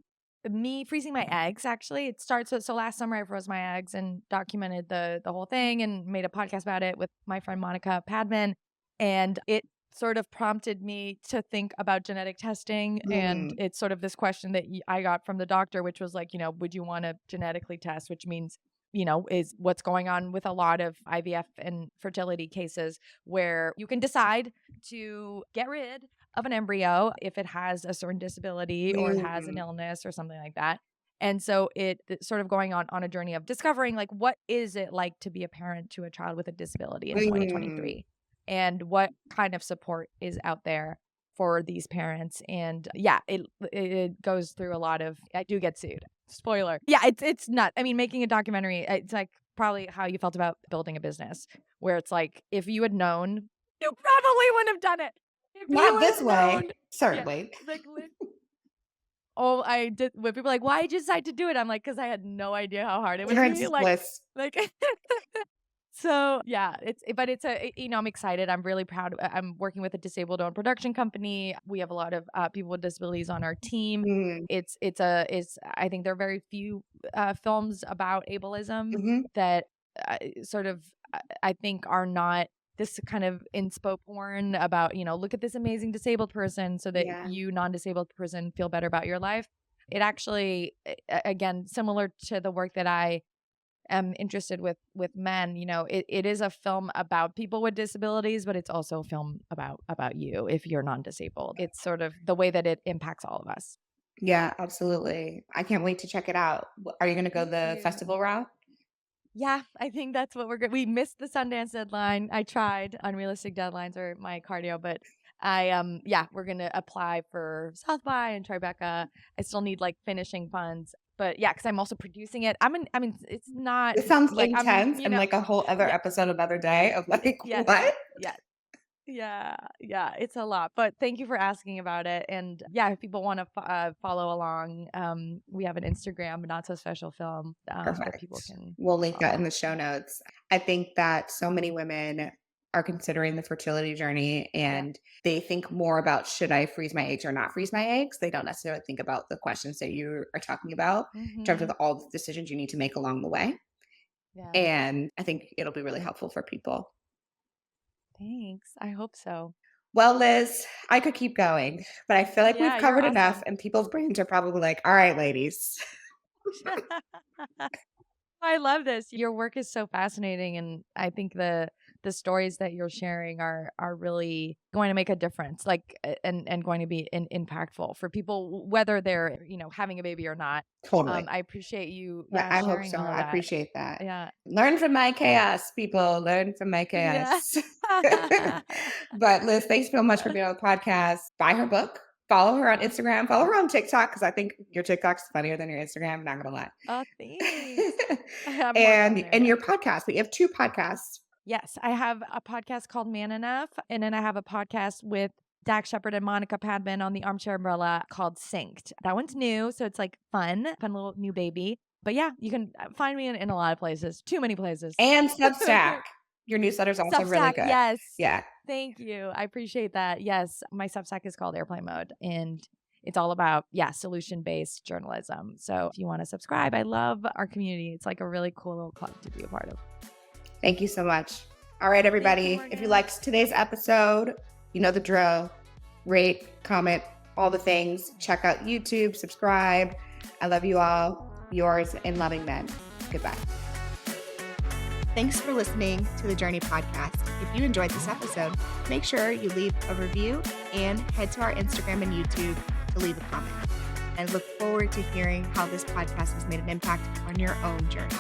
[SPEAKER 1] me freezing my eggs, actually. It starts with, so last summer I froze my eggs and documented the whole thing and made a podcast about it with my friend Monica Padman. And it sort of prompted me to think about genetic testing. And
[SPEAKER 2] Mm,
[SPEAKER 1] it's sort of this question that I got from the doctor, which was like, would you want to genetically test, which means, is what's going on with a lot of IVF and fertility cases where you can decide to get rid of an embryo if it has a certain disability or it has an
[SPEAKER 2] mm,
[SPEAKER 1] illness or something like that. And so it's sort of going on a journey of discovering, like, what is it like to be a parent to a child with a disability in
[SPEAKER 2] mm.
[SPEAKER 1] 2023, and what kind of support is out there for these parents. And yeah, it goes through a lot of, I do get sued. Spoiler. Yeah, it's not, I mean, making a documentary, it's like probably how you felt about building a business, where it's like, if you had known, you probably wouldn't have done it. If you
[SPEAKER 2] Not
[SPEAKER 1] had
[SPEAKER 2] this way,
[SPEAKER 1] known. Yeah,
[SPEAKER 2] certainly.
[SPEAKER 1] like, oh, I did, when people are like, "Why'd you decide to do it?" I'm like, "'Cause I had no idea how hard it would
[SPEAKER 2] Ignorance
[SPEAKER 1] be."
[SPEAKER 2] is
[SPEAKER 1] Like
[SPEAKER 2] bliss.
[SPEAKER 1] like so, yeah, but it's I'm excited. I'm really proud. I'm working with a disabled-owned production company. We have a lot of people with disabilities on our team.
[SPEAKER 2] Mm,
[SPEAKER 1] It's I think there are very few films about ableism
[SPEAKER 2] mhm.
[SPEAKER 1] that sort of I think are not this kind of inspo porn about, look at this amazing disabled person so that
[SPEAKER 2] Yeah.
[SPEAKER 1] you non-disabled person feel better about your life. It actually, again, similar to the work that I am interested with men, it is a film about people with disabilities, but it's also a film about you if you're non-disabled. It's sort of the way that it impacts all of us.
[SPEAKER 2] Yeah, absolutely. I can't wait to check it out. Are you gonna go
[SPEAKER 1] Thank
[SPEAKER 2] the
[SPEAKER 1] you.
[SPEAKER 2] festival route?
[SPEAKER 1] Yeah, I think that's what we missed the Sundance deadline. I tried. Unrealistic deadlines are my cardio, but yeah, we're gonna apply for South by and Tribeca. I still need like finishing funds. But yeah, because I'm also producing it. I mean, it's not
[SPEAKER 2] It sounds
[SPEAKER 1] like
[SPEAKER 2] intense and like a whole other
[SPEAKER 1] yeah,
[SPEAKER 2] episode another day of like,
[SPEAKER 1] yes,
[SPEAKER 2] what?
[SPEAKER 1] yes. Yeah, it's a lot, but thank you for asking about it. And yeah, if people want to follow along, we have an Instagram, Not So Special Film, that
[SPEAKER 2] Perfect.
[SPEAKER 1] people can
[SPEAKER 2] We'll link that in
[SPEAKER 1] follow.
[SPEAKER 2] the show notes. I think that so many women are considering the fertility journey
[SPEAKER 1] Yeah.
[SPEAKER 2] and they think more about should I freeze my eggs or not freeze my eggs. They don't necessarily think about the questions that you are talking about in terms of
[SPEAKER 1] Hmm.
[SPEAKER 2] all the decisions you need to make along the way.
[SPEAKER 1] Yeah.
[SPEAKER 2] And I think it'll be really helpful for people.
[SPEAKER 1] Thanks. I hope so.
[SPEAKER 2] Well, Liz, I could keep going, but I feel like we've
[SPEAKER 1] Yeah, you're
[SPEAKER 2] covered enough
[SPEAKER 1] awesome.
[SPEAKER 2] and people's brains are probably like, all right, ladies.
[SPEAKER 1] I love this. Your work is so fascinating, and I think the stories that you're sharing are really going to make a difference, like and going to be impactful for people, whether they're having a baby or not.
[SPEAKER 2] Totally.
[SPEAKER 1] I appreciate you,
[SPEAKER 2] Yeah,
[SPEAKER 1] yeah,
[SPEAKER 2] I hope
[SPEAKER 1] sharing
[SPEAKER 2] so.
[SPEAKER 1] all of
[SPEAKER 2] I
[SPEAKER 1] that.
[SPEAKER 2] appreciate that.
[SPEAKER 1] Yeah,
[SPEAKER 2] Learn from my chaos, people. Learn from my
[SPEAKER 1] yeah.
[SPEAKER 2] chaos. But Liz, thanks so much for being on the podcast. Buy her book. Follow her on Instagram. Follow her on TikTok because I think your TikTok's funnier than your Instagram. Not gonna lie.
[SPEAKER 1] Oh, thanks. I'm working on
[SPEAKER 2] and
[SPEAKER 1] there.
[SPEAKER 2] and
[SPEAKER 1] Yeah.
[SPEAKER 2] your podcast. But you have two podcasts.
[SPEAKER 1] Yes, I have a podcast called Man Enough, and then I have a podcast with Dax Shepard and Monica Padman on the Armchair Umbrella called Synced. That one's new, so it's like fun little new baby. But yeah, you can find me in a lot of places, too many places.
[SPEAKER 2] And Substack. Your newsletter's also really
[SPEAKER 1] Substack,
[SPEAKER 2] good.
[SPEAKER 1] yes.
[SPEAKER 2] Yeah.
[SPEAKER 1] Thank you. I appreciate that. Yes, my Substack is called Airplane Mode, and it's all about, solution-based journalism. So if you want to subscribe, I love our community. It's like a really cool little club to be a part of.
[SPEAKER 2] Thank you so much. All right,
[SPEAKER 1] Thank you,
[SPEAKER 2] everybody. If you
[SPEAKER 1] Morgan.
[SPEAKER 2] liked today's episode, you know the drill. Rate, comment, all the things. Check out YouTube, subscribe. I love you all. Yours in loving men. Goodbye. Thanks for listening to the Journey Podcast. If you enjoyed this episode, make sure you leave a review and head to our Instagram and YouTube to leave a comment. I look forward to hearing how this podcast has made an impact on your own journey.